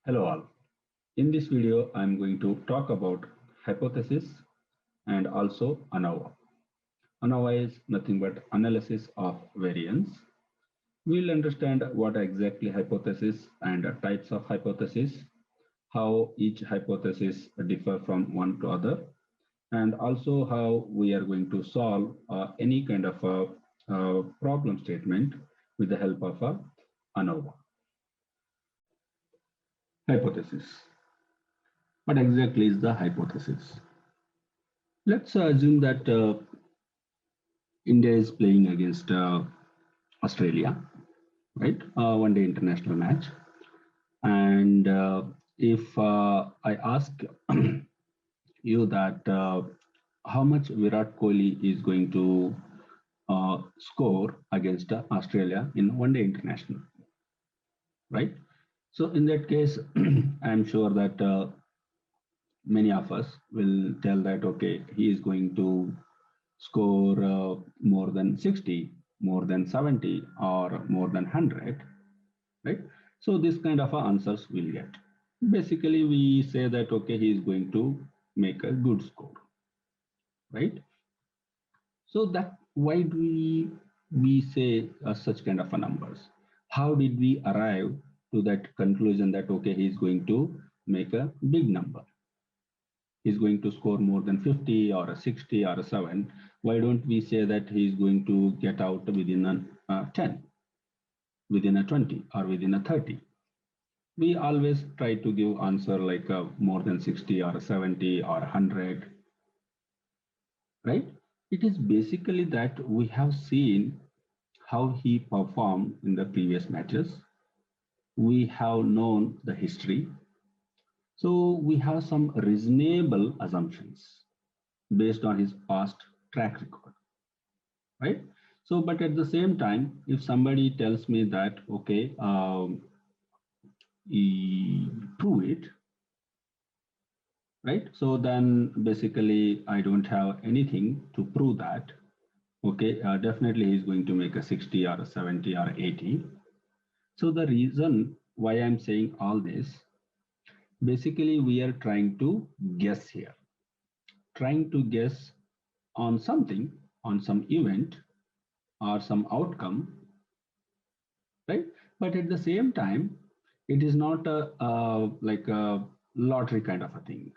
Hello all. In this video, I'm going to talk about hypothesis and also ANOVA. ANOVA is nothing but analysis of variance. We'll understand what exactly hypothesis and types of hypothesis, how each hypothesis differ from one to other, and also how we are going to solve any kind of a problem statement with the help of a ANOVA. Hypothesis. What exactly is the hypothesis? Let's assume that India is playing against Australia, right? One day international match. And if I ask you that how much Virat Kohli is going to score against Australia in one day international, right? So in that case, I'm sure that many of us will tell that, okay, he is going to score more than 60, more than 70, or more than 100, right? So this kind of answers we'll get. Basically, we say that, okay, he is going to make a good score, right? So that why do we say such kind of a numbers? How did we arrive to that conclusion that, okay, he is going to make a big number? He's going to score more than 50 or a 60 or a 7. Why don't we say that he's going to get out within a 10, within a 20, or within a 30? We always try to give answer like more than 60 or 70 or 100, right? It is basically that we have seen how he performed in the previous matches. We have known the history. So we have some reasonable assumptions based on his past track record, right? So, but at the same time, if somebody tells me that, okay, prove it, right? So then basically I don't have anything to prove that. Okay, definitely he's going to make a 60 or a 70 or 80. So the reason why I'm saying all this, basically we are trying to guess here, trying to guess on something, on some event or some outcome, right? But at the same time, it is not like a lottery kind of a thing,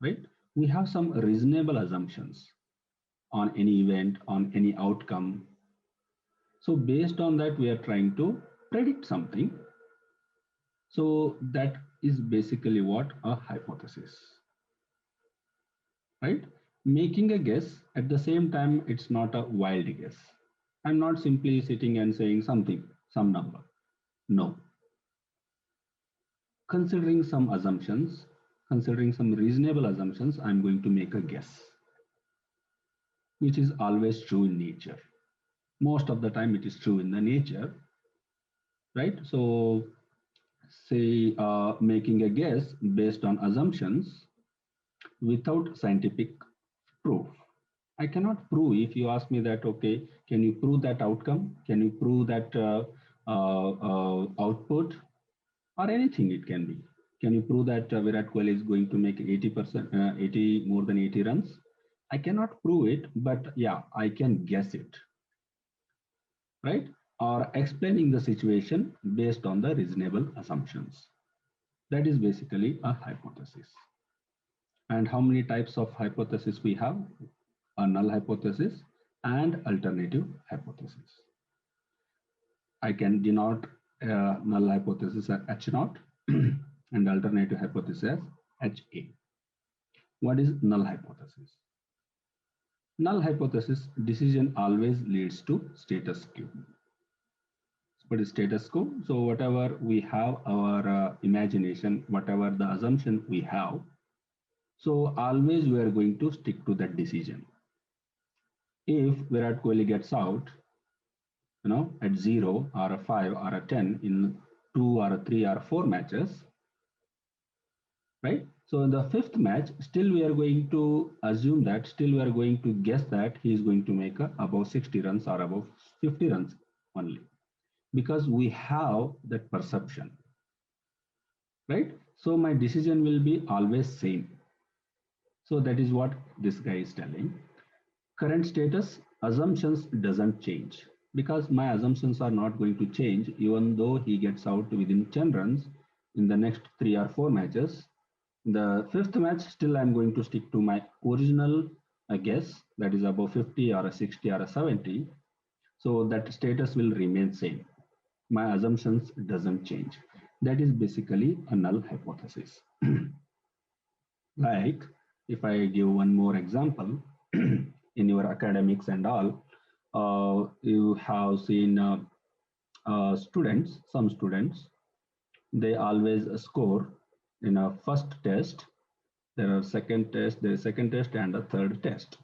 right? We have some reasonable assumptions on any event, on any outcome. So based on that, we are trying to predict something. So that is basically what a hypothesis, right? Making a guess at the same time, it's not a wild guess. I'm not simply sitting and saying something, some number. No. Considering some assumptions, considering some reasonable assumptions, I'm going to make a guess, which is always true in nature. Most of the time it is true in the nature, right? So say making a guess based on assumptions without scientific proof. I cannot prove. If you ask me that, okay, can you prove that outcome? Can you prove that output or anything it can be? Can you prove that Virat Kohli is going to make 80%, 80 more than 80 runs? I cannot prove it, but yeah, I can guess it, right? Or explaining the situation based on the reasonable assumptions. That is basically a hypothesis. And how many types of hypothesis we have? A null hypothesis and alternative hypothesis. I can denote null hypothesis as H naught and alternative hypothesis as HA. What is null hypothesis? Null hypothesis decision always leads to status quo. What is status quo? So whatever we have our imagination, whatever the assumption we have, so always we are going to stick to that decision. If Virat Kohli gets out, at 0 or a 5 or a 10 in 2 or a 3 or 4 matches, right? So in the fifth match, still we are going to assume that, still we are going to guess that he is going to make above 60 runs or above 50 runs only, because we have that perception, right? So my decision will be always same. So that is what this guy is telling. Current status assumptions doesn't change because my assumptions are not going to change even though he gets out within 10 runs in the next 3 or 4 matches. The fifth match, still I'm going to stick to my original guess, that is above 50 or a 60 or a 70. So that status will remain same. My assumptions doesn't change. That is basically a null hypothesis. Like if I give one more example, in your academics and all, you have seen some students, they always score in a first test. There are second test and a third test,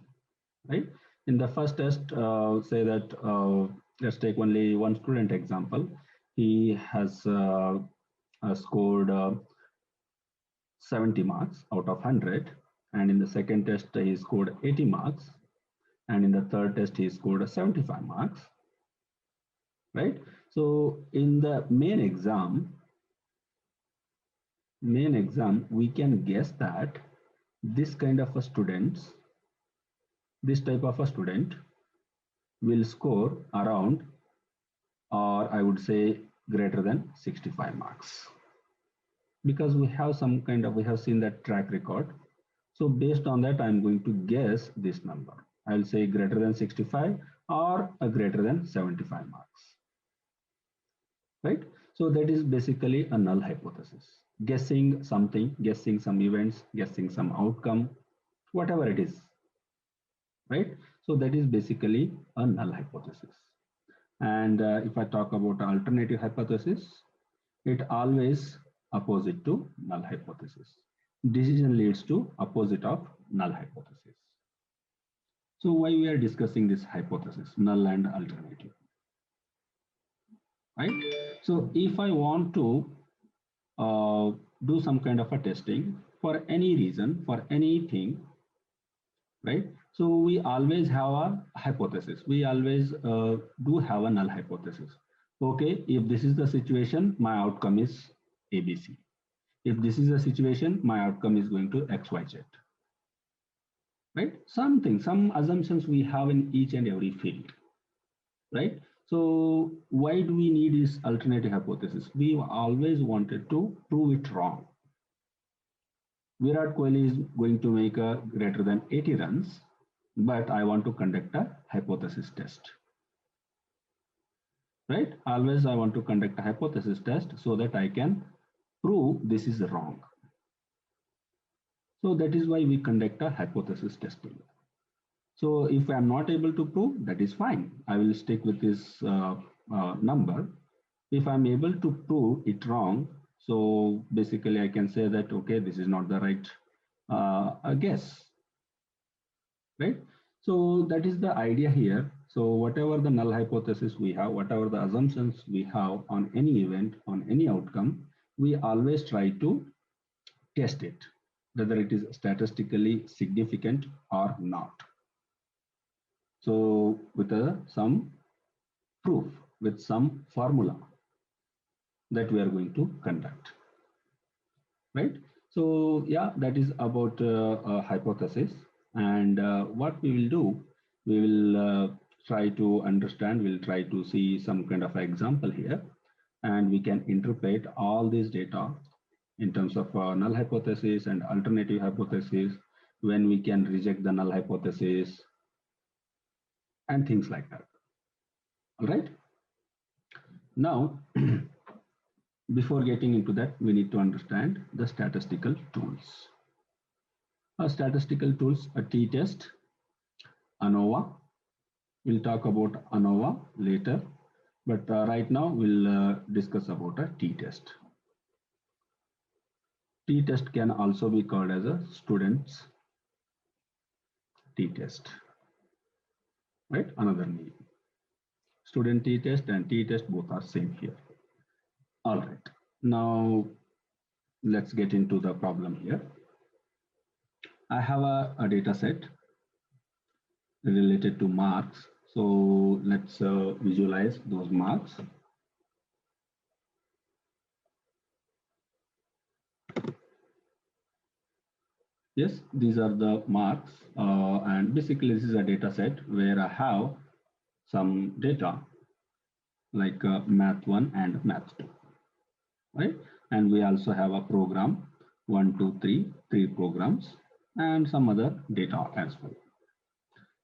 right? In the first test, say that let's take only one student example. He has scored 70 marks out of 100, and in the second test he scored 80 marks, and in the third test he scored 75 marks, right? So in the main exam we can guess that this kind of a students, this type of a student will score around, or I would say greater than 65 marks, because we have seen that track record. So based on that, I'm going to guess this number. I'll say greater than 65 or a greater than 75 marks, right? So that is basically a null hypothesis. Guessing something, guessing some events, guessing some outcome, whatever it is, right? So that is basically a null hypothesis. And if I talk about alternative hypothesis, it always opposite to null hypothesis. Decision leads to opposite of null hypothesis. So why we are discussing this hypothesis, null and alternative, right? So if I want to do some kind of a testing for any reason, for anything, right? So we always have a hypothesis. We always do have a null hypothesis. Okay, if this is the situation, my outcome is ABC. If this is the situation, my outcome is going to XYZ, right? Some assumptions we have in each and every field, right? So why do we need this alternative hypothesis? We always wanted to prove it wrong. Virat Kohli is going to make a greater than 80 runs, but I want to conduct a hypothesis test, right? Always I want to conduct a hypothesis test so that I can prove this is wrong. So that is why we conduct a hypothesis testing. So if I'm not able to prove, that is fine. I will stick with this number. If I'm able to prove it wrong, so basically I can say that, okay, this is not the right guess, right? So that is the idea here. So whatever the null hypothesis we have, whatever the assumptions we have on any event, on any outcome, we always try to test it, whether it is statistically significant or not. So with some proof, with some formula that we are going to conduct, right? So yeah, that is about a hypothesis. And what we will do, we will try to understand, we'll try to see some kind of example here, and we can interpret all this data in terms of null hypothesis and alternative hypothesis, when we can reject the null hypothesis, and things like that. All right. Now, before getting into that, we need to understand the statistical tools. Statistical tools, a t-test, ANOVA. We'll talk about ANOVA later, but right now we'll discuss about a t-test. T-test can also be called as a student's t-test, right? Another name. Student t-test and t-test both are same here. All right, now let's get into the problem here. I have a data set related to marks. So let's visualize those marks. Yes, these are the marks, and basically this is a data set where I have some data like math 1 and math 2, right? And we also have a program 1, 2, 3, three programs, and some other data as well.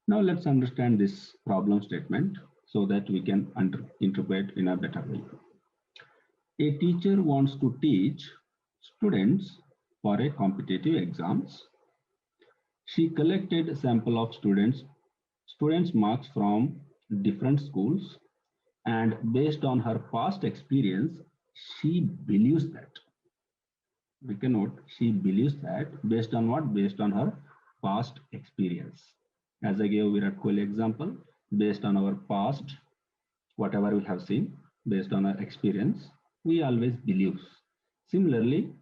Now let's understand this problem statement so that we can interpret in a better way. A teacher wants to teach students for a competitive exams. She collected a sample of students marks from different schools, and based on her past experience, she believes that, we can note, she believes that based on what? Based on her past experience. As I gave Virat Kohli example, based on our past, whatever we have seen, based on our experience, we always believe. Similarly,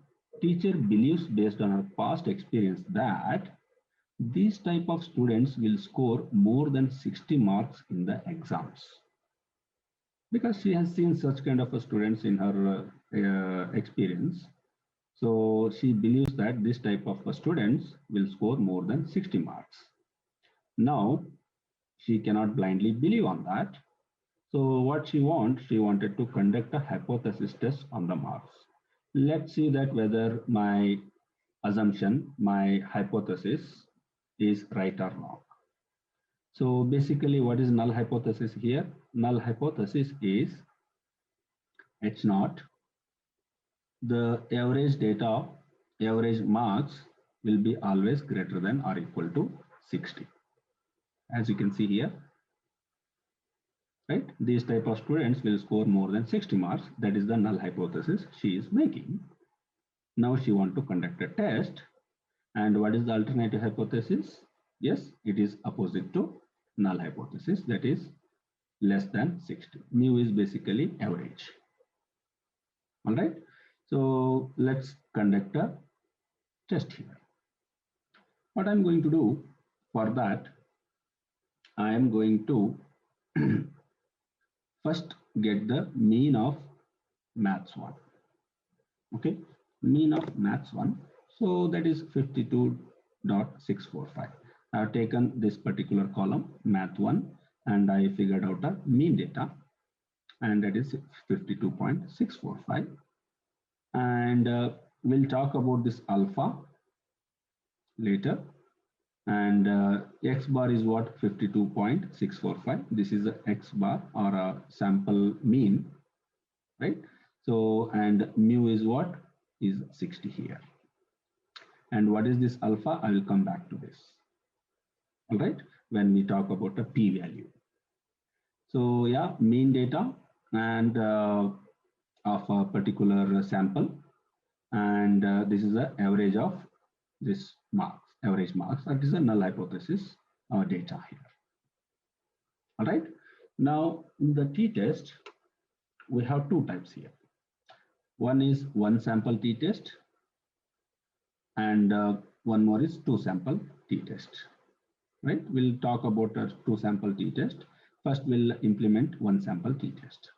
teacher believes based on her past experience that these type of students will score more than 60 marks in the exams, because she has seen such kind of students in her experience. So she believes that this type of students will score more than 60 marks. Now, she cannot blindly believe on that. So what she wanted to conduct a hypothesis test on the marks. Let's see that whether my assumption, my hypothesis is right or wrong. So basically, what is null hypothesis here? Null hypothesis is H naught. The average data, average marks will be always greater than or equal to 60. As you can see here, right? These type of students will score more than 60 marks. That is the null hypothesis she is making. Now she want to conduct a test. And what is the alternative hypothesis? Yes, it is opposite to null hypothesis, that is less than 60. Mu is basically average. All right. So let's conduct a test here. What I'm going to do for that, I am going to first get the mean of maths 1. Okay, mean of maths 1. So that is 52.645. I have taken this particular column math 1 and I figured out a mean data, and that is 52.645. And we'll talk about this alpha later. And x bar is what? 52.645. This is a x bar or a sample mean, right? So, and mu is what? Is 60 here. And what is this alpha? I will come back to this. All right, when we talk about a p-value. So yeah, mean data and of a particular sample, and this is the average of this marks, average marks. That is a null hypothesis data here. All right. Now in the t-test, we have two types here. One is one sample t-test, and one more is two sample t-test. Right? We'll talk about a two sample t-test. First, we'll implement one sample t-test.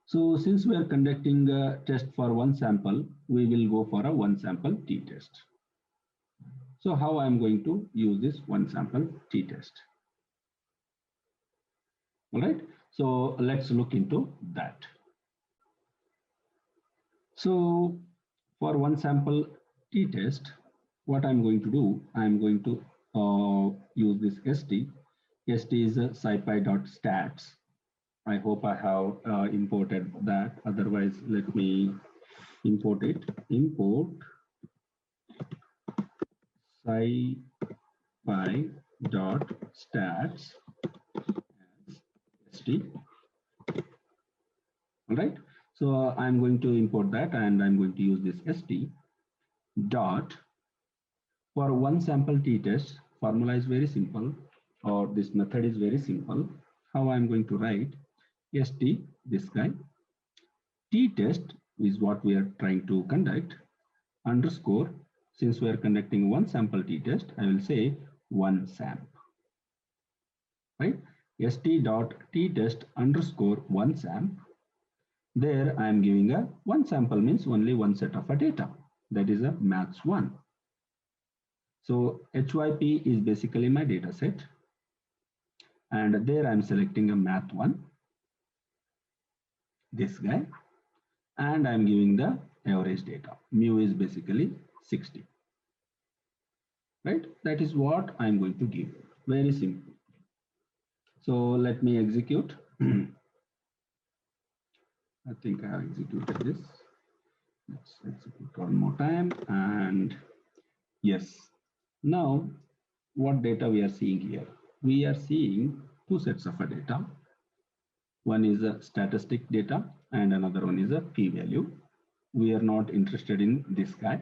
So since we are conducting a test for one sample, we will go for a one sample t-test. So how I'm going to use this one sample t-test? All right. So let's look into that. So for one sample t-test, what I'm going to do, I'm going to use this st. St is scipy.stats. I hope I have imported that. Otherwise, let me import it. Import scipy.stats as st. All right. So I'm going to import that, and I'm going to use this st dot. For one sample t-test, formula is very simple, or this method is very simple. How I'm going to write st, this guy, t-test is what we are trying to conduct, underscore, since we are conducting one sample t-test, I will say one samp, right? st dot t-test underscore one samp. There I am giving a one sample means only one set of a data, that is a maths 1. So HYP is basically my data set. And there I'm selecting a math one, this guy, and I'm giving the average data. Mu is basically 60, right? That is what I'm going to give. Very simple. So let me execute. I think I have executed this. Let's execute one more time. And yes, now what data we are seeing here? We are seeing two sets of a data. One is a statistic data and another one is a p-value. We are not interested in this guy.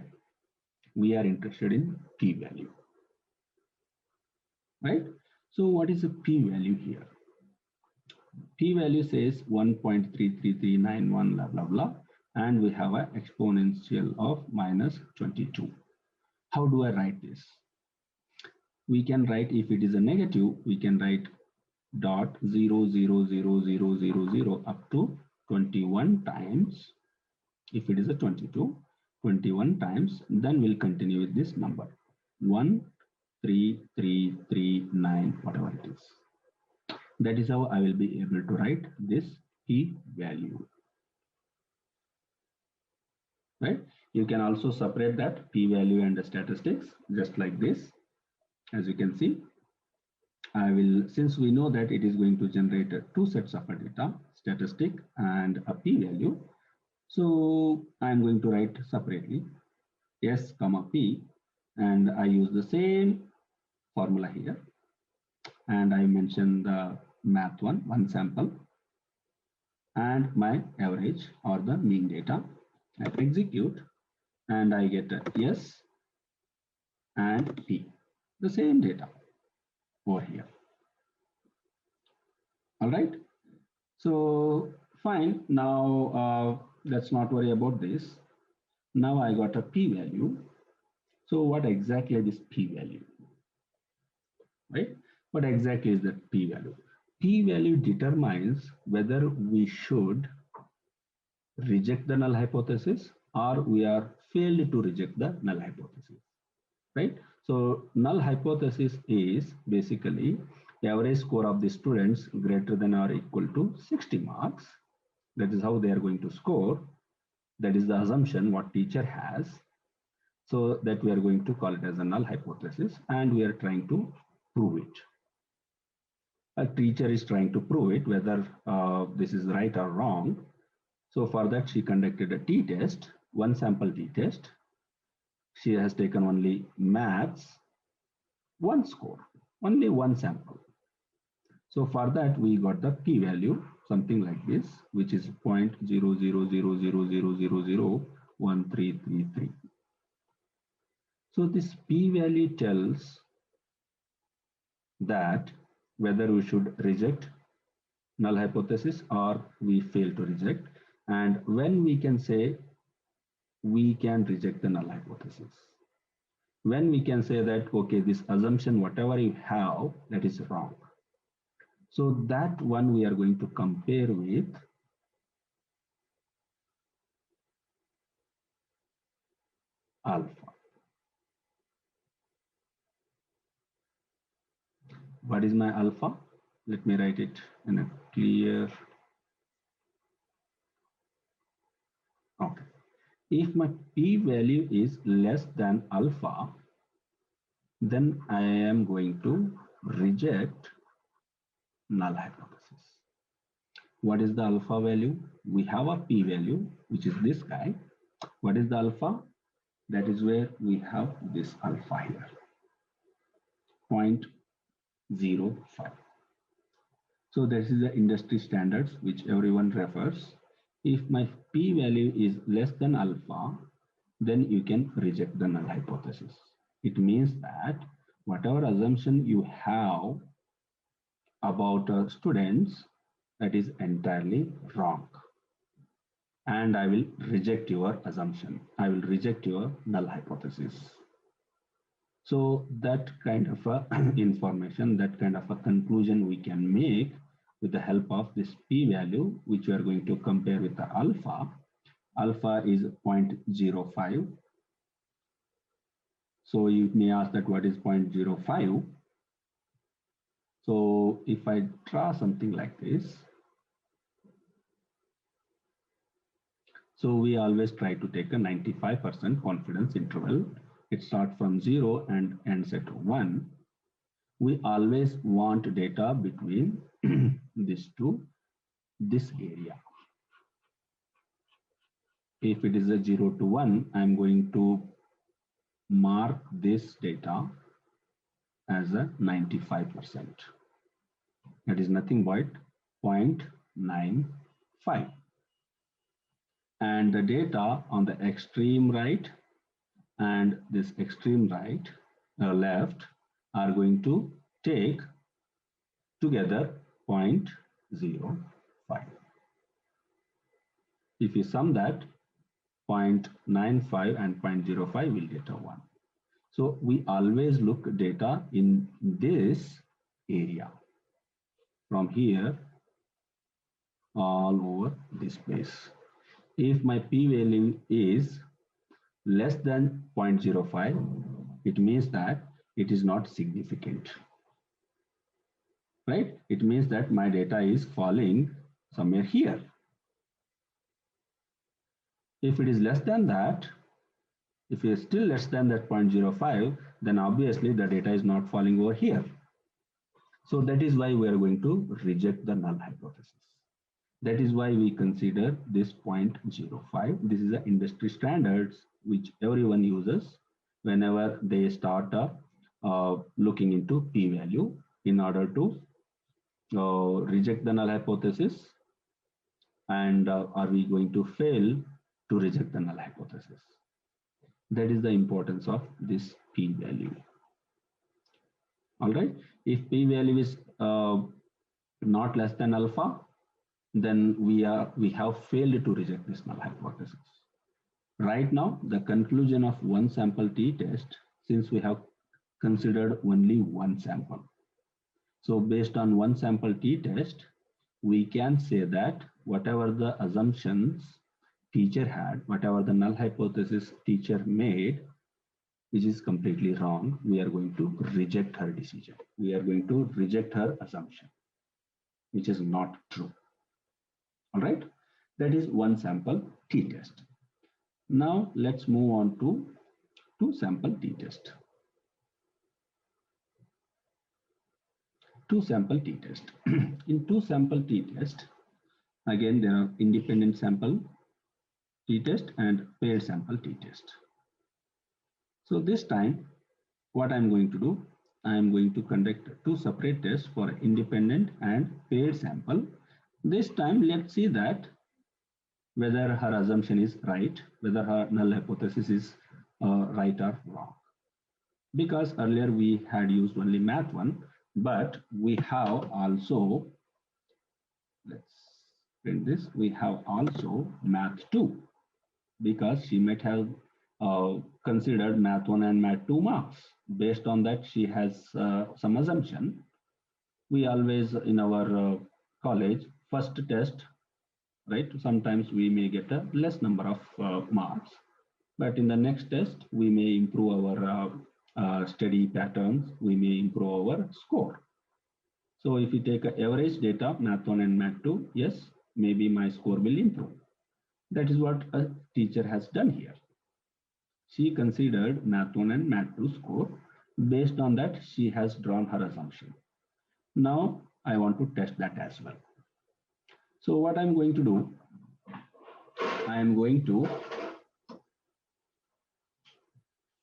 We are interested in p-value, right? So what is a p-value here? P-value says 1.33391 blah, blah, blah, and we have an exponential of minus 22. How do I write this? We can write, if it is a negative, we can write dot 0.00000 up to 21 times. If it is a 22, 21 times, then we'll continue with this number 13339, whatever it is. That is how I will be able to write this p-value, right? You can also separate that p-value and the statistics just like this. As you can see, I will, since we know that it is going to generate two sets of a data, statistic and a p-value. So I'm going to write separately S comma P, and I use the same formula here. And I mention the math one sample, and my average or the mean data. I execute and I get a S and P, the same data over here. All right. So fine. Now let's not worry about this. Now I got a p-value. So what exactly is this p-value, right? What exactly is that p-value? P-value determines whether we should reject the null hypothesis or we are failed to reject the null hypothesis, right? So null hypothesis is basically the average score of the students greater than or equal to 60 marks. That is how they are going to score. That is the assumption what teacher has. So that we are going to call it as a null hypothesis, and we are trying to prove it. A teacher is trying to prove it, whether this is right or wrong. So for that, she conducted a t-test, one sample t-test. She has taken only maths, one score, only one sample. So for that, we got the p-value, something like this, which is 0.0000001333. So this p-value tells that whether we should reject null hypothesis or we fail to reject, and when we can say we can reject the null hypothesis. When we can say that, okay, this assumption, whatever you have, that is wrong. So that one we are going to compare with alpha. What is my alpha? Let me write it in a clear. Okay. If my p-value is less than alpha, then I am going to reject null hypothesis. What is the alpha value? We have a p-value, which is this guy. What is the alpha? That is where we have this alpha here, 0.05. So this is the industry standards which everyone refers. If my p-value is less than alpha, then you can reject the null hypothesis. It means that whatever assumption you have about students, that is entirely wrong. And I will reject your assumption. I will reject your null hypothesis. So that kind of information, that kind of a conclusion we can make with the help of this p-value, which we are going to compare with the alpha. Alpha is 0.05. So you may ask that what is 0.05. So if I draw something like this, so we always try to take a 95% confidence interval. It starts from 0 and ends at 1. We always want data between this to this area. If it is a 0 to 1, I'm going to mark this data as a 95%. That is nothing but 0.95. And the data on the extreme right and this extreme right left are going to take together 0.05. If you sum that, 0.95 and 0.05 will get a 1. So we always look data in this area from here all over this place. If my p-value is less than 0.05, it means that it is not significant, right? It means that my data is falling somewhere here. If it is less than that, if it is still less than that 0.05, then obviously the data is not falling over here. So that is why we are going to reject the null hypothesis. That is why we consider this 0.05. This is the industry standards which everyone uses whenever they start looking into p-value in order to reject the null hypothesis, and are we going to fail to reject the null hypothesis. That is the importance of this p-value. All right. If p-value is not less than alpha, then we have failed to reject this null hypothesis. Right now, the conclusion of one sample t-test, since we have considered only one sample. So based on one sample t-test, we can say that whatever the assumptions teacher had, whatever the null hypothesis teacher made, which is completely wrong, we are going to reject her decision. We are going to reject her assumption, which is not true. All right, that is one sample t-test. Now let's move on to two sample t-test. Two sample t-test. In two sample t-test, again there are independent sample t-test and paired sample t-test. So this time, what I'm going to do, I'm going to conduct two separate tests for independent and paired sample. This time, let's see that whether her assumption is right, whether her null hypothesis is right or wrong. Because earlier we had used only math 1, but we have also, let's print this, we have also math 2, because she might have considered math 1 and math 2 marks. Based on that, she has some assumption. We always in our college first test, right? Sometimes we may get a less number of marks, but in the next test we may improve our study patterns. We may improve our score. So if you take average data, math 1 and math 2, yes, maybe my score will improve. That is what a teacher has done here. She considered math 1 and math 2 score. Based on that, she has drawn her assumption. Now I want to test that as well. So what I'm going to do, I am going to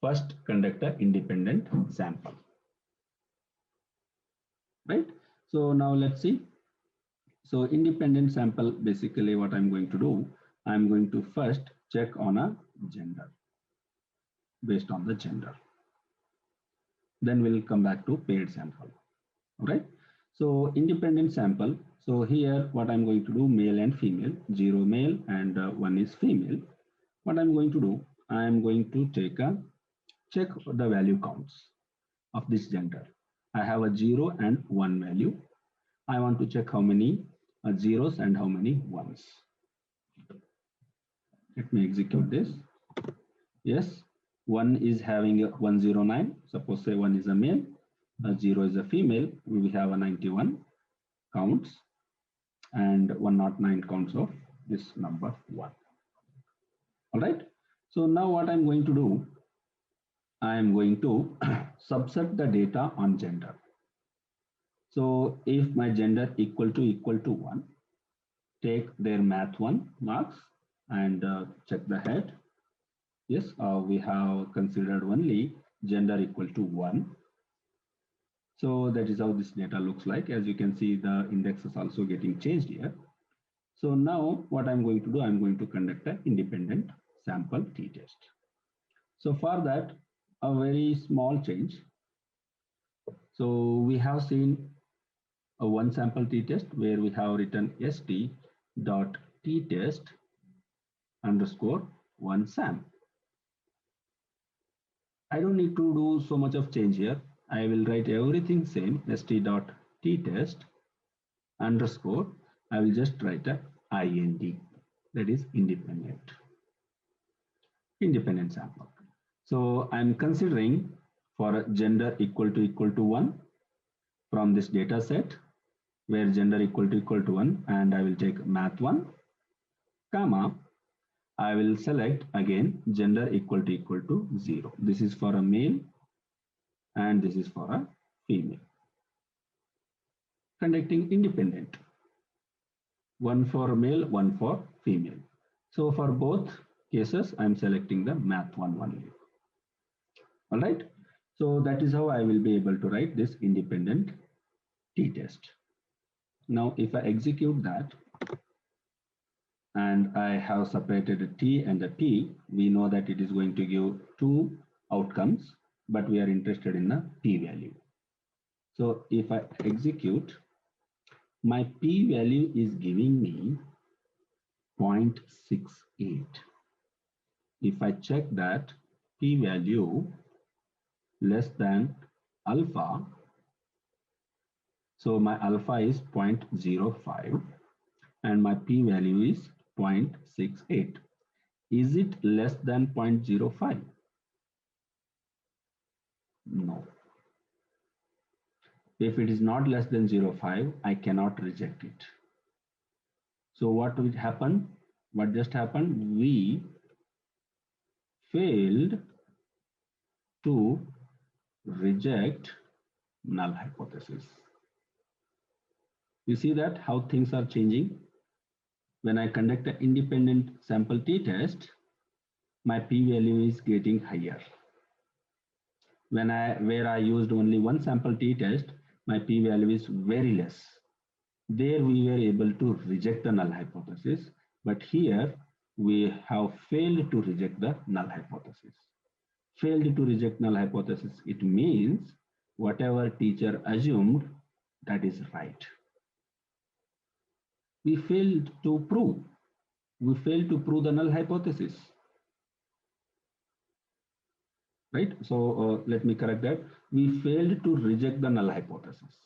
first conduct an independent sample. Right? So now let's see. So independent sample, basically what I'm going to do, I'm going to first check on a gender, based on the gender. Then we'll come back to paired sample. All right. So independent sample. So here what I'm going to do, male and female, 0 male and 1 is female. What I'm going to do, I'm going to check the value counts of this gender. I have a 0 and 1 value. I want to check how many zeros and how many ones. Let me execute this. Yes, 1 is having a 109. Suppose say 1 is a male, 0 is a female. We have a 91 counts and 109 counts of this number 1. All right. So now what I'm going to do, I'm going to subset the data on gender. So if my gender equal to 1, take their math 1 marks and check the head. Yes, we have considered only gender equal to 1. So that is how this data looks like. As you can see, the index is also getting changed here. So now what I'm going to do, I'm going to conduct an independent sample t-test. So for that, a very small change. So we have seen a one sample t-test where we have written st.t-test underscore one sam. I don't need to do so much of change here. I will write everything same, st.t-test underscore. I will just write a ind, that is independent sample. So I'm considering for a gender equal to 1 from this data set where gender equal to 1, and I will take math 1, comma, I will select again gender equal to 0. This is for a male and this is for a female. Conducting independent. One for male, one for female. So for both cases, I'm selecting the math 1 only. All right. So that is how I will be able to write this independent t-test. Now, if I execute that and I have separated a t and a t, we know that it is going to give 2 outcomes, but we are interested in the p-value. So if I execute, my p-value is giving me 0.68. If I check that p-value less than alpha, so my alpha is 0.05 and my p-value is 0.68. Is it less than 0.05? No. If it is not less than 0.05, I cannot reject it. So what will happen? What just happened? We failed to reject null hypothesis. You see that how things are changing? When I conduct an independent sample t-test, my p-value is getting higher. Where I used only one sample t-test, my p-value is very less. There we were able to reject the null hypothesis, but here we have failed to reject the null hypothesis. Failed to reject null hypothesis, it means whatever teacher assumed, that is right. We failed to prove. We failed to prove the null hypothesis. Right? So let me correct that. We failed to reject the null hypothesis.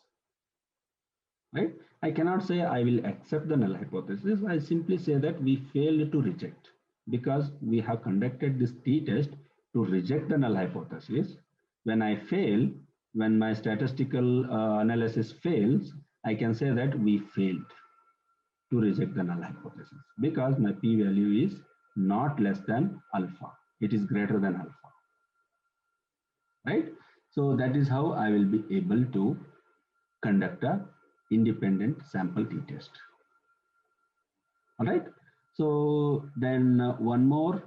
Right? I cannot say I will accept the null hypothesis. I simply say that we failed to reject because we have conducted this t-test to reject the null hypothesis. When I fail, when my statistical analysis fails, I can say that we failed to reject the null hypothesis because my p-value is not less than alpha. It is greater than alpha. Right? So that is how I will be able to conduct a independent sample t-test. All right. So then one more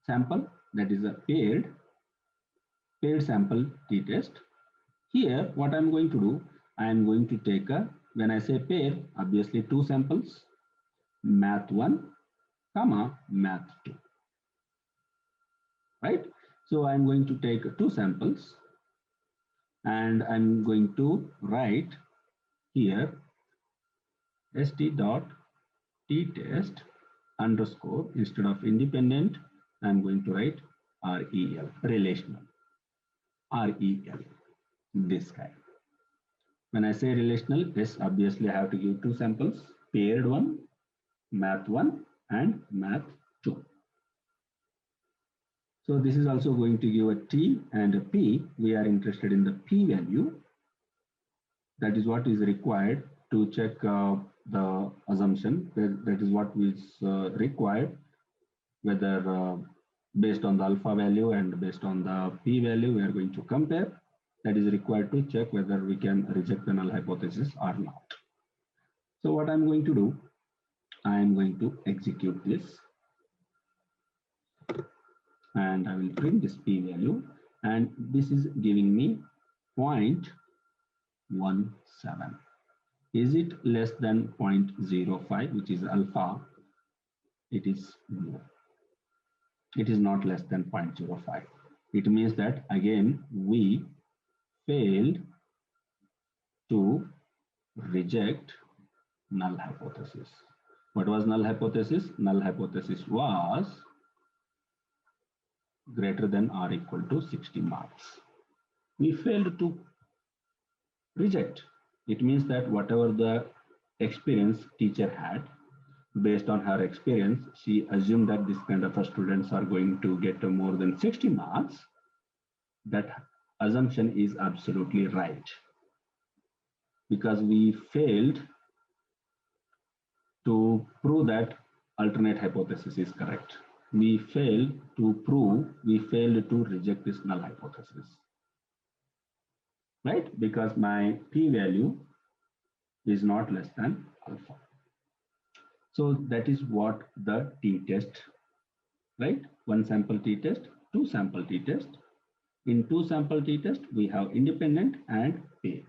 sample, that is a paired sample t-test. Here, what I'm going to do, I am going to take when I say pair, obviously 2 samples, math 1, comma, math 2. Right? So I'm going to take 2 samples and I'm going to write here st.t-test underscore, instead of independent, I'm going to write REL, relational, REL, this guy. When I say relational, yes, obviously I have to give 2 samples, paired one, math 1 and math 2. So this is also going to give a T and a P. We are interested in the P value. That is what is required to check the assumption. That is what is required, whether based on the alpha value and based on the P value, we are going to compare. That is required to check whether we can reject the null hypothesis or not. So what I'm going to do, I am going to execute this and I will print this P value, and this is giving me 0.17. Is it less than 0.05, which is alpha? It is no. It is not less than 0.05. It means that again we failed to reject null hypothesis. What was null hypothesis? Null hypothesis was greater than or equal to 60 marks. We failed to reject. It means that whatever the experience teacher had, based on her experience, she assumed that this kind of students are going to get more than 60 marks. That assumption is absolutely right, because we failed to prove that alternate hypothesis is correct. We failed to reject this null hypothesis, right? Because my P value is not less than alpha. So that is what the t-test, right? One sample t-test, two sample t-test. In two sample t-test, we have independent and paired,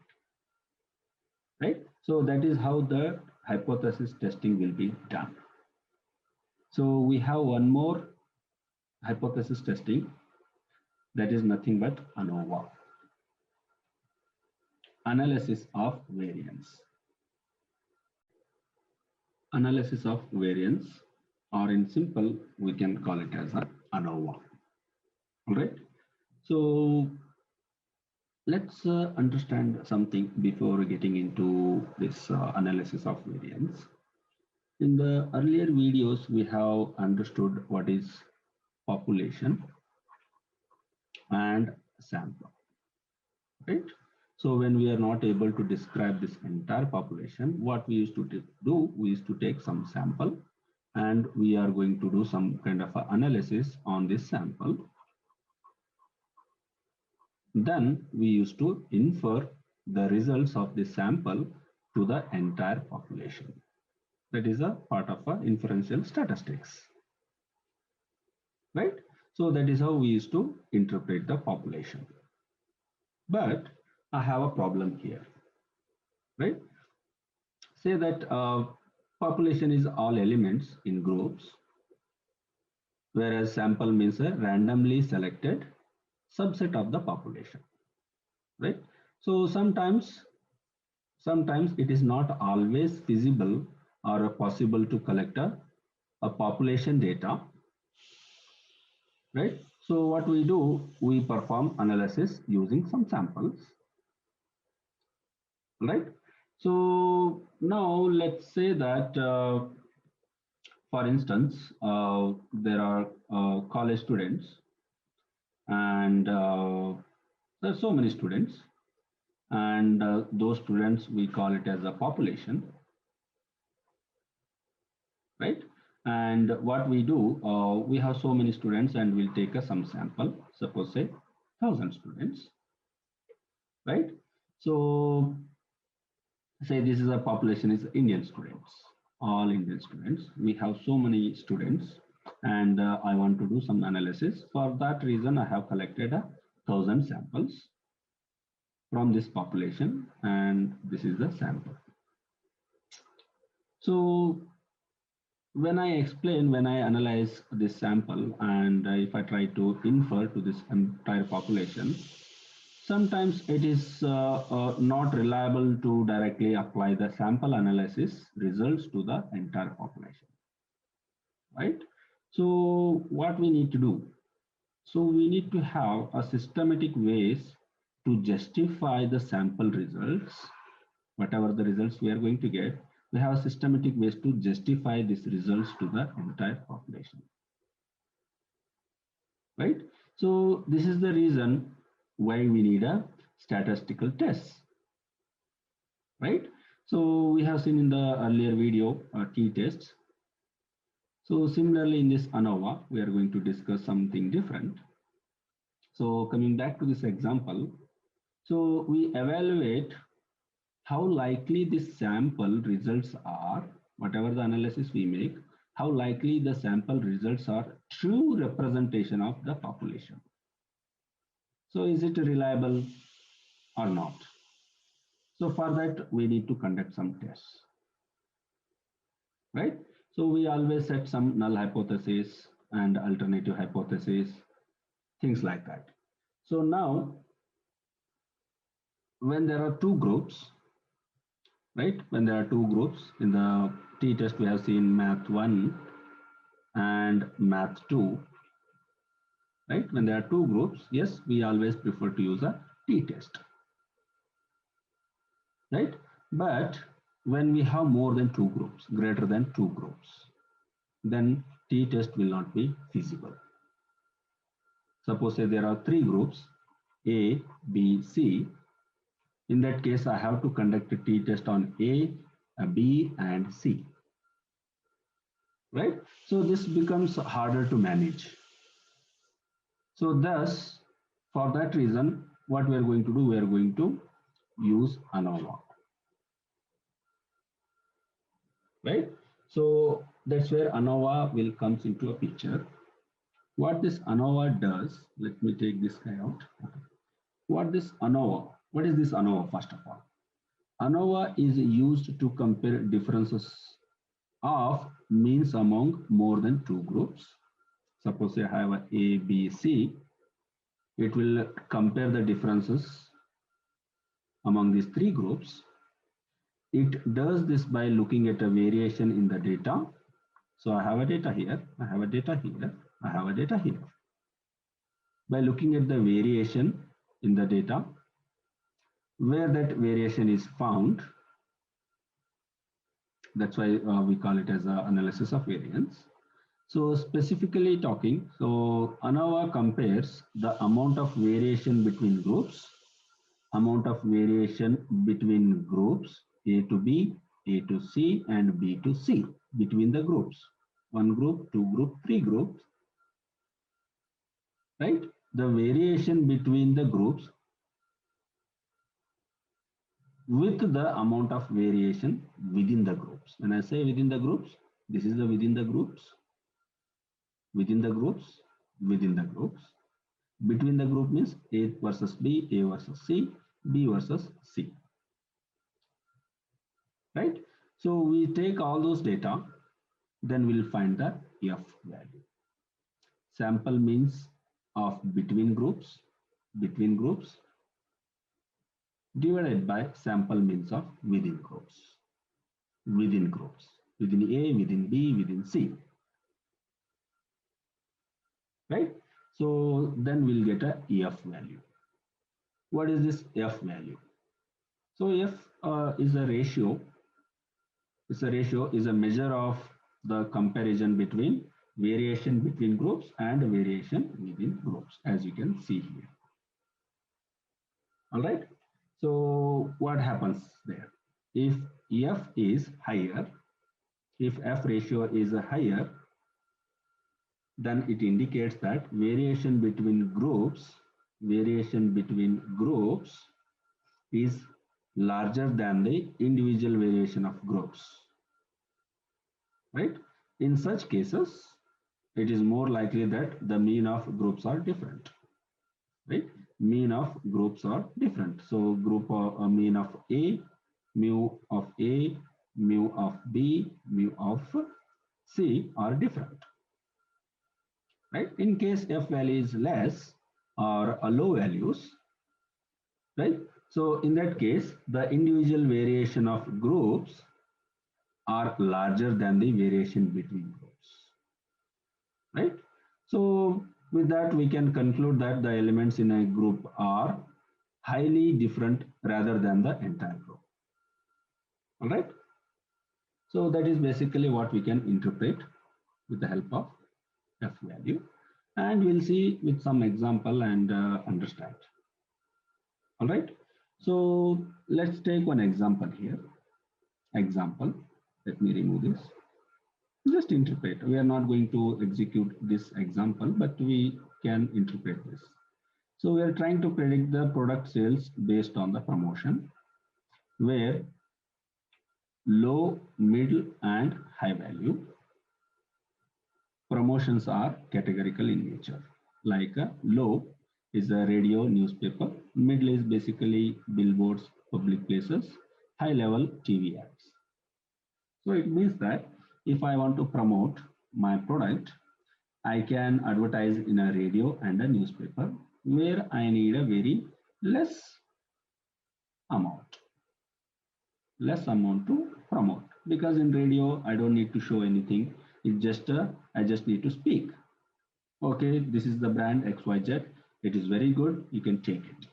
right? So that is how the hypothesis testing will be done. So we have one more hypothesis testing, that is nothing but ANOVA, analysis of variance. Analysis of variance, or in simple, we can call it as a ANOVA. All right. So let's understand something before getting into this analysis of variance. In the earlier videos, we have understood what is population and sample, right? So when we are not able to describe this entire population, what we used to do, we used to take some sample and we are going to do some kind of analysis on this sample. Then we used to infer the results of this sample to the entire population. That is a part of inferential statistics, right? So that is how we used to interpret the population. But I have a problem here, right? Say that population is all elements in groups, whereas sample means a randomly selected subset of the population, right? So sometimes it is not always feasible or possible to collect a population data, right? So what we do, we perform analysis using some samples, right? So now let's say that, for instance, there are college students, and there are so many students, and those students, we call it as a population, right? And what we do, we have so many students and we'll take some sample, suppose say 1,000 students, right? So say this is a population is Indian students, all Indian students. We have so many students, and I want to do some analysis. For that reason, I have collected 1,000 samples from this population, and this is the sample. So when I analyze this sample, and if I try to infer to this entire population, sometimes it is not reliable to directly apply the sample analysis results to the entire population, right? So what we need to do? So we need to have a systematic ways to justify the sample results, whatever the results we are going to get. We have systematic ways to justify these results to the entire population. right? So this is the reason why we need a statistical test, right? So we have seen in the earlier video t-tests. So similarly in this ANOVA, we are going to discuss something different. So coming back to this example, so we evaluate how likely the sample results are, whatever the analysis we make, how likely the sample results are true representation of the population. So is it reliable or not? So for that, we need to conduct some tests, right? So we always set some null hypothesis and alternative hypothesis, things like that. So now, when there are two groups, right? When there are two groups in the t-test, we have seen math 1 and math 2, right? When there are two groups, yes, we always prefer to use a t-test, right? But when we have more than two groups, greater than two groups, then t-test will not be feasible. Suppose say there are three groups, A, B, C. In that case, I have to conduct a t-test on A, B, and C, right? So this becomes harder to manage. So thus, for that reason, what we are going to do, we are going to use ANOVA, right? So that's where ANOVA will comes into a picture. What this ANOVA does, let me take this guy out. What is this ANOVA first of all? ANOVA is used to compare differences of means among more than two groups. Suppose I have A, B, C. It will compare the differences among these three groups. It does this by looking at a variation in the data. So I have a data here, I have a data here, I have a data here. By looking at the variation in the data, where that variation is found, that's why we call it as an analysis of variance. So specifically talking, so ANOVA compares the amount of variation between groups, amount of variation between groups A to B, A to C, and B to C between the groups. One group, two group, three groups, right? The variation between the groups with the amount of variation within the groups. When I say within the groups, this is the within the groups, within the groups, within the groups. Between the group means A versus B, A versus C, B versus C, right? So we take all those data, then we'll find the F value. Sample means of between groups divided by sample means of within groups, within groups, within A, within B, within C, right? So then we'll get a F value. What is this F value? So F is a ratio. It's a ratio, is a measure of the comparison between variation between groups and variation within groups, as you can see here. All right. So what happens there? If F is higher, if F ratio is higher, then it indicates that variation between groups is larger than the individual variation of groups, right? In such cases, it is more likely that the mean of groups are different, right? Mean of groups are different. So group of mean of A, mu of A, mu of B, mu of C are different, right? In case F value is less or a low values, right? So in that case, the individual variation of groups are larger than the variation between groups, right? So with that, we can conclude that the elements in a group are highly different rather than the entire group. All right. So that is basically what we can interpret with the help of F value. and we'll see with some example and understand. All right. So let's take one example here. Example. Let me remove this. Just interpret. We are not going to execute this example, but we can interpret this. So we are trying to predict the product sales based on the promotion, where low, middle, and high value promotions are categorical in nature. Like low is a radio newspaper, middle is basically billboards, public places, high level TV ads. So it means that if I want to promote my product, I can advertise in a radio and a newspaper where I need a very less amount, less amount to promote, because in radio I don't need to show anything. It's just I just need to speak. Okay, this is the brand XYZ. It is very good. You can take it.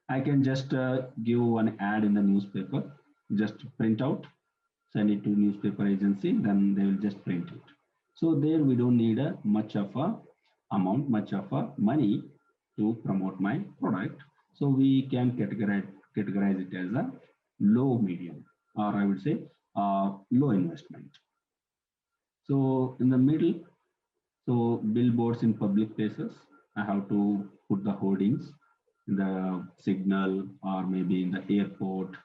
I can just give one ad in the newspaper, just print out, send it to newspaper agency, then they will just print it. So there we don't need a much of a amount, much of a money to promote my product. So we can categorize it as a low medium, or I would say low investment. So in the middle, so billboards in public places, I have to put the hoardings in the signal, or maybe in the airport,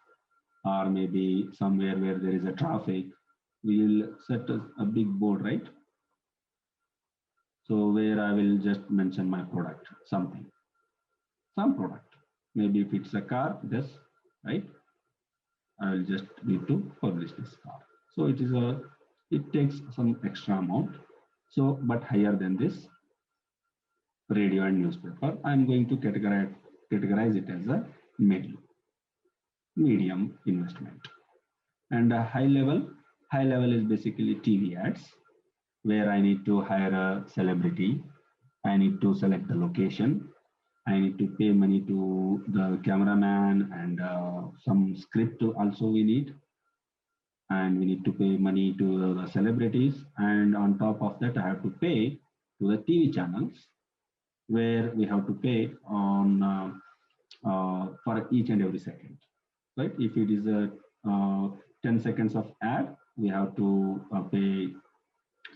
or maybe somewhere where there is a traffic. We will set a big board, right? So where I will just mention my product, something, some product. Maybe if it's a car, this, right? I will just need to publish this car. So it takes some extra amount. So, but higher than this, radio and newspaper, I'm going to categorize it as a medium investment. And a high level is basically TV ads, where I need to hire a celebrity, I need to select the location, I need to pay money to the cameraman, and some script also we need, and we need to pay money to the celebrities, and on top of that I have to pay to the TV channels, where we have to pay on for each and every second, right? If it is a 10 seconds of ad, we have to pay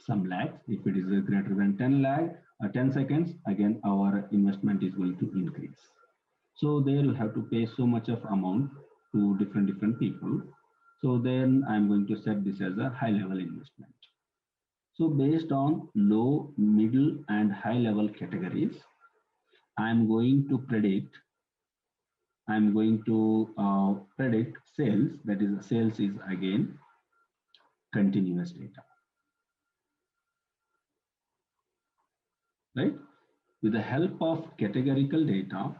some lakhs. If it is greater than 10 lakh, 10 seconds, again our investment is going to increase. So there you have to pay so much of amount to different people. So then I'm going to set this as a high level investment. So based on low, middle, and high level categories, I'm going to predict sales. That is, sales is again continuous data, right? With the help of categorical data,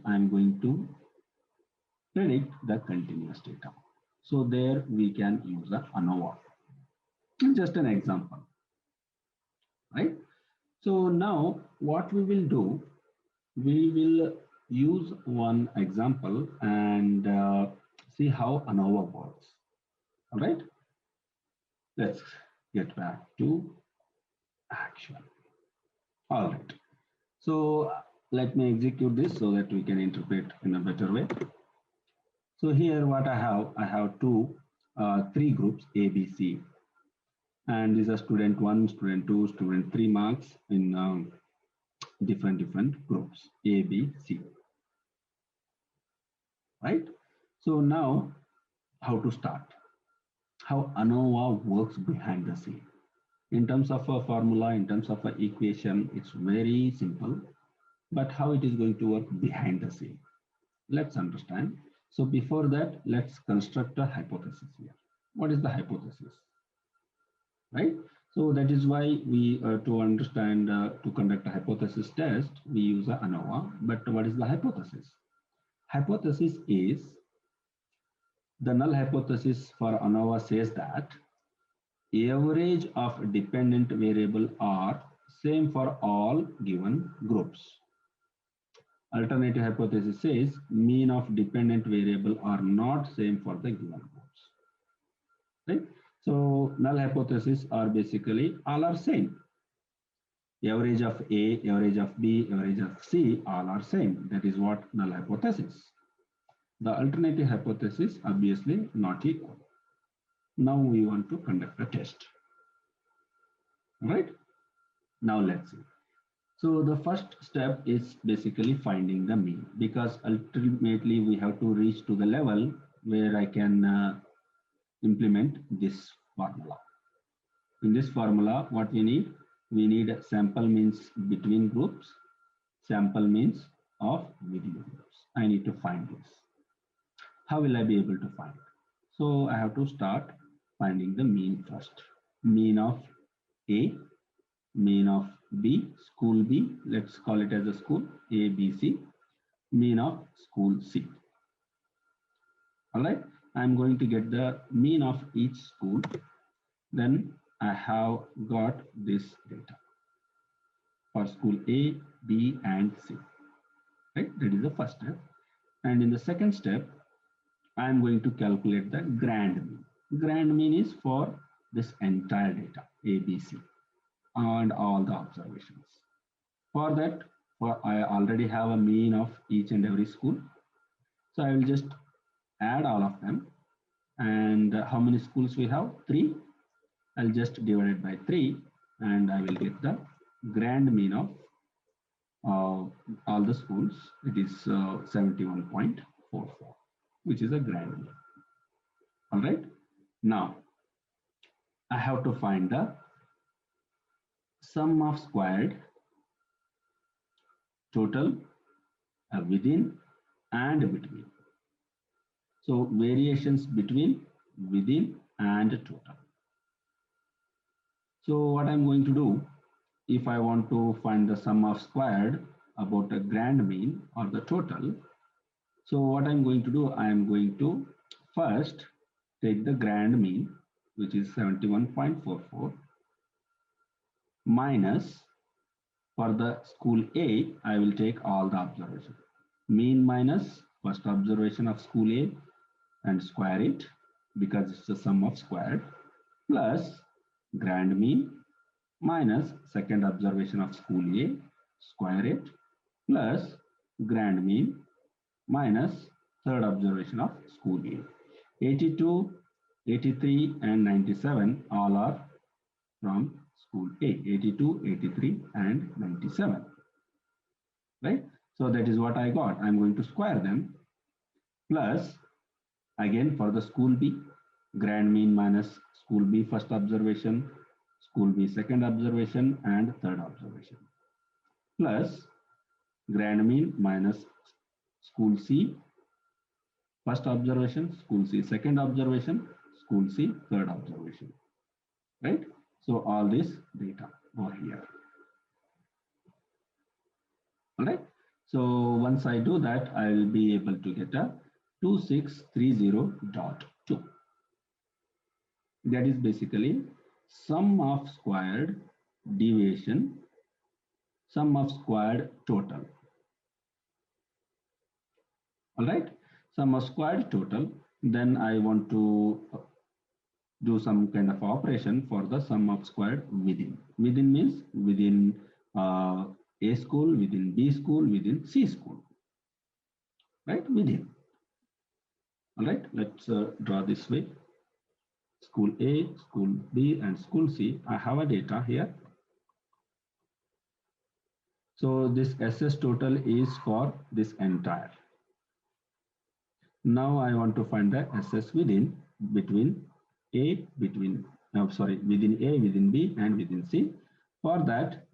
I'm going to predict the continuous data. So there we can use the ANOVA. Just an example, right? So now what we will do, we will use one example and see how ANOVA works. All right, let's get back to action. All right, so let me execute this so that we can interpret in a better way. So here what I have three groups A, B, C, and these are student 1, student 2, student 3 marks in different groups A, B, C, right? So now how to start? How ANOVA works behind the scene. In terms of a formula, in terms of an equation, it's very simple, but how it is going to work behind the scene? Let's understand. So before that, let's construct a hypothesis here. What is the hypothesis? Right? So that is why we, to understand, to conduct a hypothesis test, we use a ANOVA. But what is the hypothesis? Hypothesis is, the null hypothesis for ANOVA says that average of dependent variable are same for all given groups. Alternative hypothesis says mean of dependent variable are not same for the given groups. Right? So null hypotheses are basically all are same. Average of A, average of B, average of C, all are same. That is what null hypothesis. The alternative hypothesis obviously not equal. Now we want to conduct a test. Right? Now let's see. So the first step is basically finding the mean, because ultimately we have to reach to the level where I can implement this formula. In this formula, what we need? We need sample means between groups, sample means of within groups. I need to find this. How will I be able to find? So I have to start finding the mean first. Mean of A, mean of B, school B, let's call it as a school, A, B, C, mean of school C. All right, I'm going to get the mean of each school. Then I have got this data for school A, B, and C. Right, that is the first step. And in the second step, I am going to calculate the grand mean. Grand mean is for this entire data, A, B, C, and all the observations. For that, I already have a mean of each and every school. So I will just add all of them. And how many schools we have? 3. I'll just divide it by 3 and I will get the grand mean of all the schools. It is 71.44, which is a grand mean. All right. Now, I have to find the sum of squared total within and between. So variations between, within, and total. So what I'm going to do, if I want to find the sum of squared about a grand mean or the total, so what I'm going to do, I'm going to first take the grand mean, which is 71.44, minus, for the school A, I will take all the observations. Mean minus first observation of school A and square it, because it's the sum of squared, plus grand mean minus second observation of school A, square it, plus grand mean minus third observation of school A. 82, 83, and 97 all are from school A. 82, 83, and 97. Right? So that is what I got. I'm going to square them, plus again for the school B, grand mean minus school B first observation, school B second observation, and third observation, plus grand mean minus school C first observation, school C second observation, school C third observation. Right? So all this data over here. All right. So once I do that, I will be able to get a 2630.2. That is basically sum of squared deviation, sum of squared total. All right, sum of squared total. Then I want to do some kind of operation for the sum of squared within. Within means within A school, within B school, within C school. Right, within. All right, let's draw this way. School A, school B, and school C. I have a data here. So this SS total is for this entire. Now I want to find the SS within, between A, within A, within B, and within C. For that,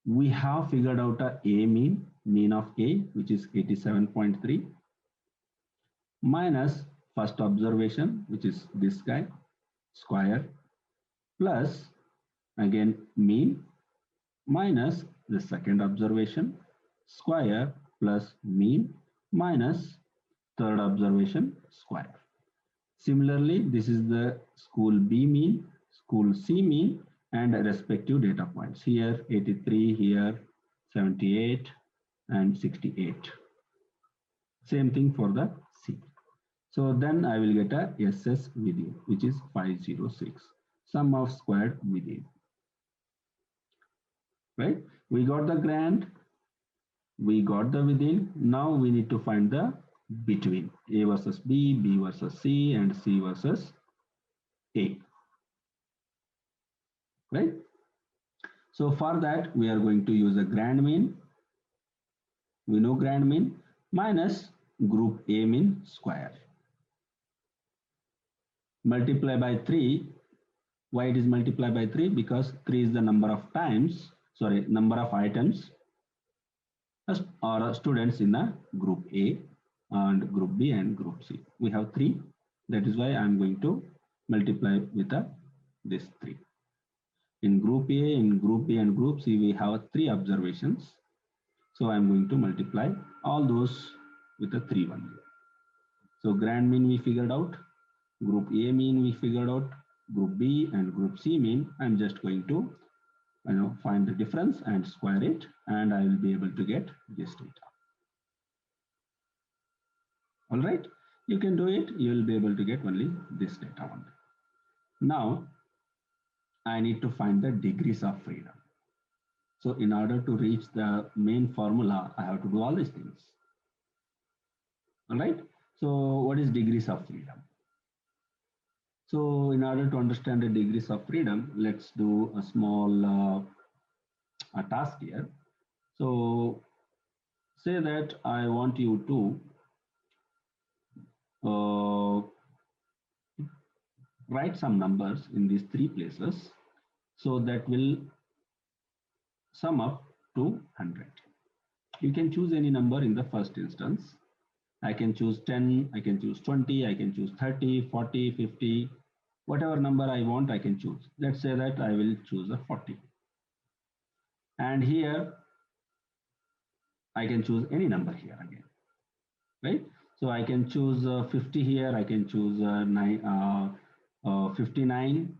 we have figured out a mean of A, which is 87.3, minus first observation, which is this guy, square, plus again mean, minus the second observation, square, plus mean, minus third observation, square. Similarly, this is the school B mean, school C mean, and respective data points. Here 83, here 78, and 68. Same thing for the C. So then I will get a SS within, which is 506. Sum of squared within. Right? We got the grand, we got the within. Now we need to find the between. A versus B, B versus C, and C versus A. Right? So for that, we are going to use a grand mean. We know grand mean minus group A mean square. Multiply by 3. Why it is multiplied by 3? Because 3 is the number of times, sorry, number of items or students in the group A and group B and group C. We have 3. That is why I am going to multiply with this 3. In group A, in group B and group C, we have 3 observations. So I am going to multiply all those with a 3 only. So grand mean we figured out, group A mean we figured out, group B and group C mean I'm just going to find the difference and square it, and I will be able to get this data. All right, you can do it. You will be able to get only this data only. Now I need to find the degrees of freedom. So in order to reach the main formula, I have to do all these things. All right. So what is degrees of freedom? So in order to understand the degrees of freedom, let's do a small a task here. So say that I want you to write some numbers in these 3 places, so that will sum up to 100. You can choose any number in the first instance. I can choose 10, I can choose 20, I can choose 30, 40, 50, whatever number I want, I can choose. Let's say that I will choose a 40. And here I can choose any number here again, right? So I can choose 50 here, I can choose 59,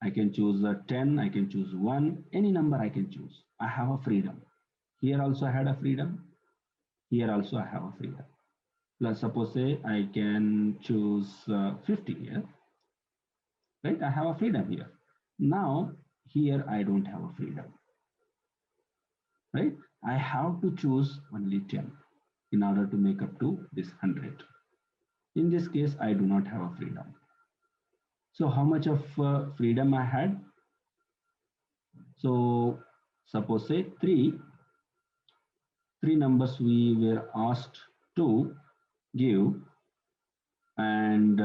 I can choose 10, I can choose 1, any number I can choose. I have a freedom. Here also I had a freedom. Here also I have a freedom. Let's suppose say I can choose 50 here, right? I have a freedom here. Now here I don't have a freedom, right? I have to choose only 10 in order to make up to this 100. In this case, I do not have a freedom. So how much of freedom I had? So suppose say three numbers we were asked to give, and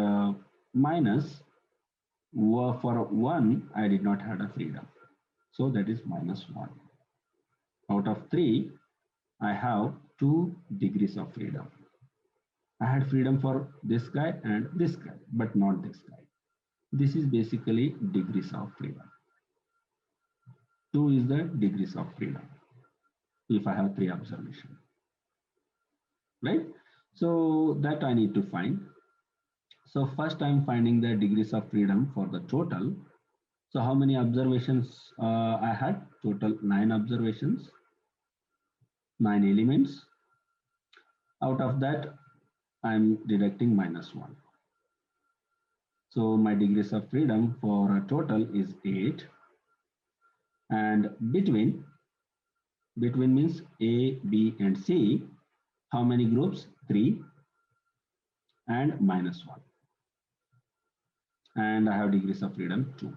minus for 1 I did not have a freedom, so that is -1. Out of 3 I have 2 degrees of freedom. I had freedom for this guy and this guy, but not this guy. This is basically degrees of freedom. 2 is the degrees of freedom if I have 3 observations, right? So that I need to find. So first I'm finding the degrees of freedom for the total. So how many observations I had? Total 9 observations, 9 elements. Out of that, I'm deducting -1. So my degrees of freedom for a total is 8. And between means A, B, and C, how many groups? 3 and -1. And I have degrees of freedom 2.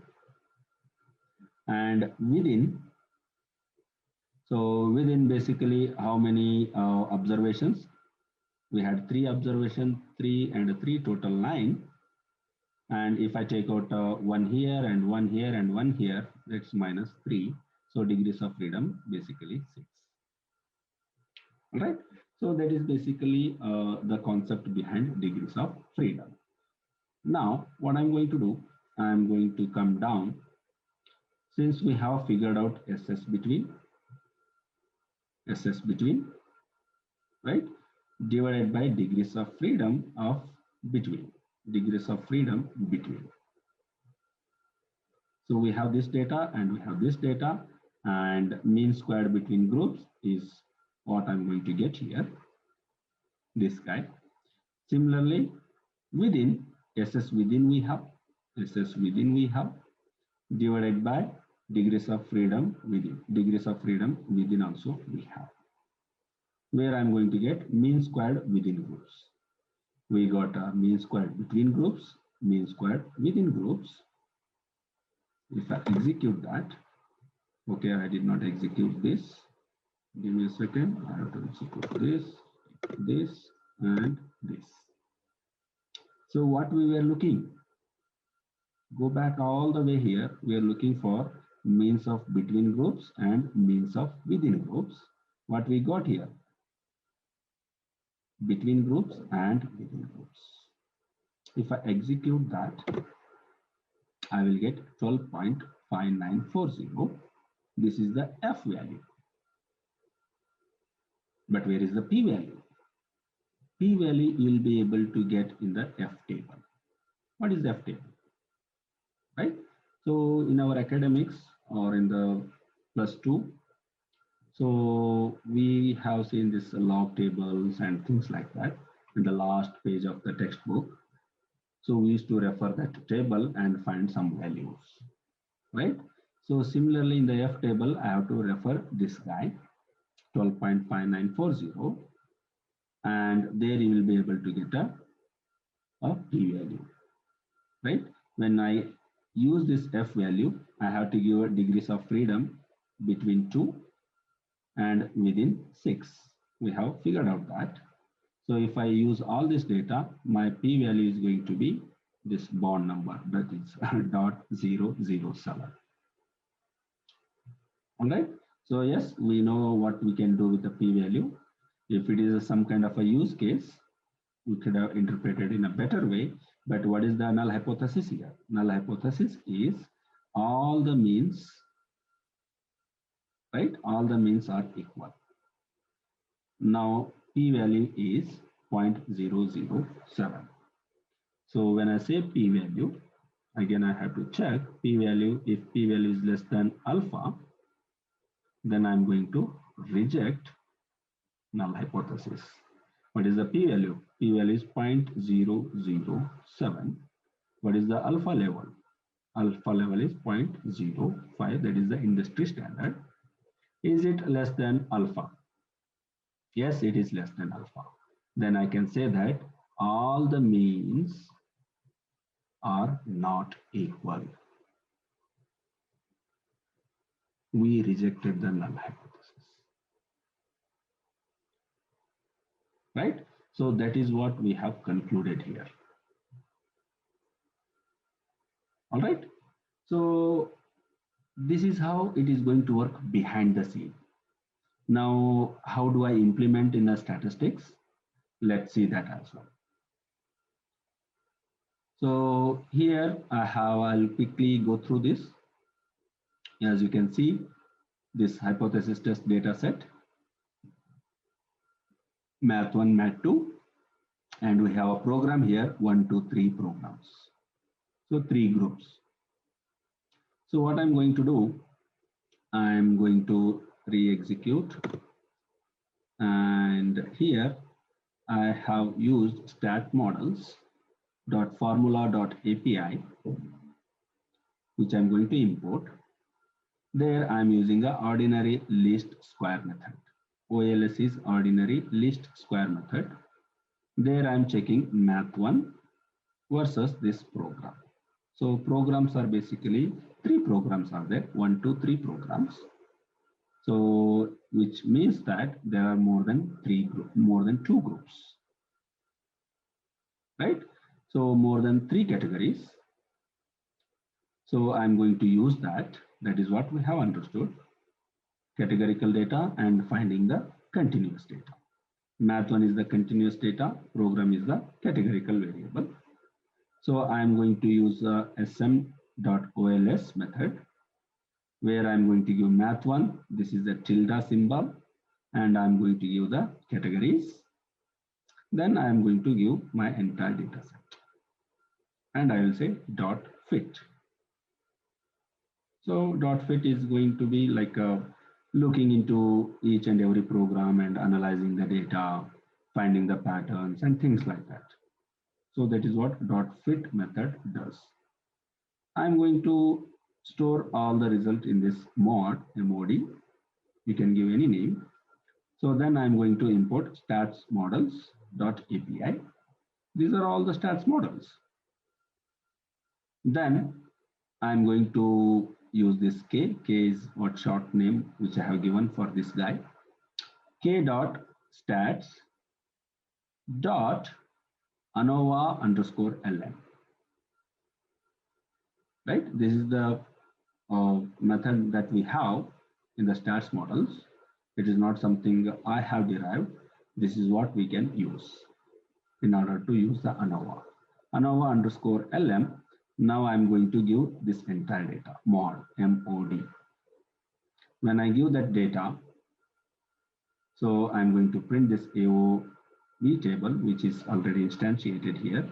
And within, so within basically how many observations? We had 3 observations, 3 and 3, total 9. And if I take out 1 here and 1 here and 1 here, that's -3. So degrees of freedom basically 6. All right. So that is basically the concept behind degrees of freedom. Now, what I'm going to do, I'm going to come down. Since we have figured out SS between, right, divided by degrees of freedom of between, degrees of freedom between. So we have this data and we have this data, and mean squared between groups is what I'm going to get here, this guy. Similarly, within, SS within we have, divided by degrees of freedom within. Degrees of freedom within also we have. Where I'm going to get mean squared within groups. We got a mean squared between groups, mean squared within groups. If I execute that, okay, I did not execute this. Give me a second. I have to execute this, and this. So what we were looking, go back all the way here. We are looking for means of between groups and means of within groups. What we got here, between groups and within groups. If I execute that, I will get 12.5940. This is the F value. But where is the P value? P value you will be able to get in the F table. What is the F table? Right? So in our academics or in the +2, so we have seen this log tables and things like that in the last page of the textbook. So we used to refer that table and find some values, right? So similarly in the F table, I have to refer this guy, 12.5940, and there you will be able to get a P value, right? When I use this F value, I have to give a degrees of freedom between 2 and within 6. We have figured out that. So if I use all this data, my P value is going to be this bond number, that is .007. All right. So yes, we know what we can do with the P value. If it is some kind of a use case, we could have interpreted in a better way. But what is the null hypothesis here? Null hypothesis is all the means, right? All the means are equal. Now P value is 0.007. So when I say P value, again I have to check P value. If P value is less than alpha, then I'm going to reject null hypothesis. What is the P value? P value is 0.007. What is the alpha level? Alpha level is 0.05. That is the industry standard. Is it less than alpha? Yes, it is less than alpha. Then I can say that all the means are not equal. We rejected the null hypothesis. Right? So that is what we have concluded here. All right. So this is how it is going to work behind the scene. Now, how do I implement in the statistics? Let's see that as well. So here I'll quickly go through this. As you can see, this hypothesis test data set, math 1, math 2, and we have a program here, 1, 2, 3 programs. So 3 groups. So what I'm going to do, I'm going to re-execute, and here I have used stat models.formula.api, which I'm going to import. There I'm using a ordinary least square method. OLS is ordinary least square method. There I'm checking math 1 versus this program. So programs are basically 3 programs are there, 1, 2, 3 programs. So which means that there are more than 2 groups, right? So more than 3 categories. So I'm going to use that. That is what we have understood. Categorical data and finding the continuous data. Math 1 is the continuous data, program is the categorical variable. So I'm going to use sm.ols method, where I'm going to give math 1, this is the tilde symbol, and I'm going to give the categories. Then I'm going to give my entire data set, and I will say dot fit. So dot fit is going to be like looking into each and every program and analyzing the data, finding the patterns and things like that. So that is what .fit method does. I'm going to store all the result in this mod. You can give any name. So then I'm going to import stats models.api. These are all the stats models. Then I'm going to use this k. K is what short name which I have given for this guy. K dot stats dot ANOVA underscore lm. Right? This is the method that we have in the stats models. It is not something I have derived. This is what we can use in order to use the ANOVA. ANOVA underscore lm. Now I'm going to give this entire data, mod, MOD. When I give that data, so I'm going to print this AOV table, which is already instantiated here.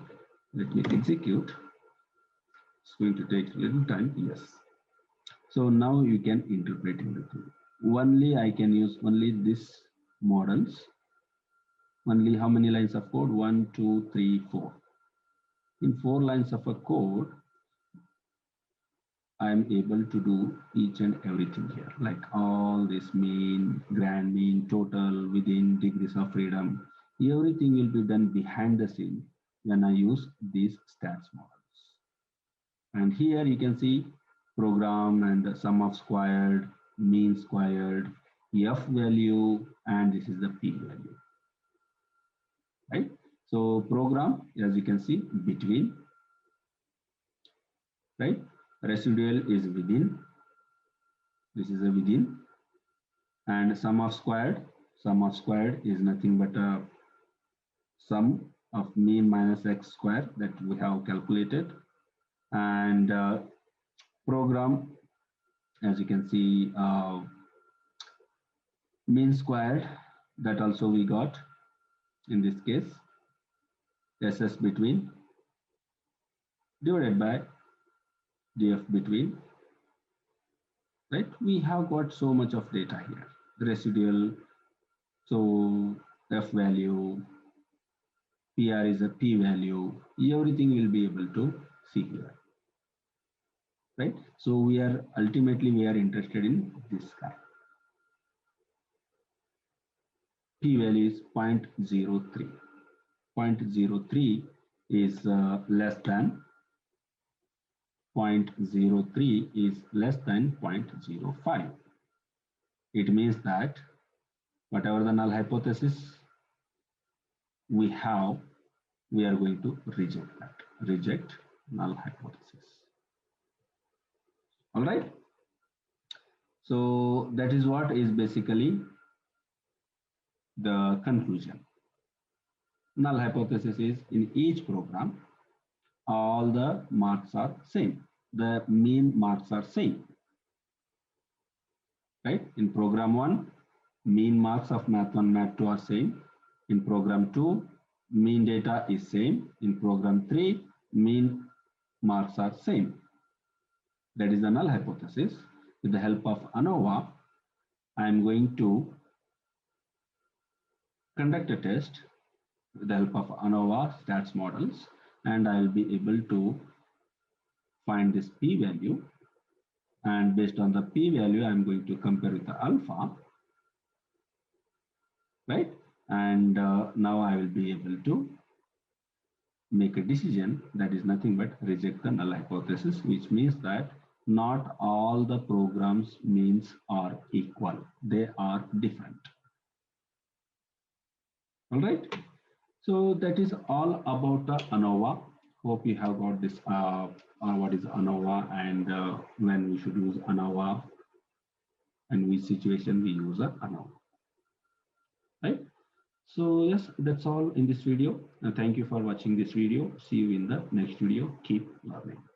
Let me execute. It's going to take a little time, yes. So now you can interpret everything. Only I can use only this models. Only how many lines of code? 1, 2, 3, 4. In 4 lines of a code, I am able to do each and everything here, like all this mean, grand mean, total, within, degrees of freedom. Everything will be done behind the scene when I use these stats models. And here you can see program and the sum of squared, mean squared, f value, and this is the p value, right? So program, as you can see, between, right? Residual is within. This is a within. And sum of squared is nothing but a sum of mean minus x square that we have calculated. And program, as you can see, mean squared, that also we got in this case, SS between divided by df between, right? We have got so much of data here. Residual, so f value, PR is a p value, everything will be able to see here, right? So ultimately we are interested in this guy. P value is 0.03. 0.03 is less than 0.03 is less than 0.05. It means that whatever the null hypothesis we have, we are going to reject that. Reject null hypothesis. All right. So that is what is basically the conclusion. Null hypothesis is in each program, all the marks are same. The mean marks are same. Right? In program 1, mean marks of math 1, math 2 are same. In program 2, mean data is same. In program 3, mean marks are same. That is the null hypothesis. With the help of ANOVA, I am going to conduct a test with the help of ANOVA stats models, and I will be able to find this p value. And based on the p value, I'm going to compare with the alpha, right? And now I will be able to make a decision that is nothing but reject the null hypothesis, which means that not all the programs means are equal. They are different. All right. So that is all about the ANOVA. Hope you have got this, what is ANOVA and when we should use ANOVA and which situation we use ANOVA, right? So yes, that's all in this video. And thank you for watching this video. See you in the next video. Keep learning.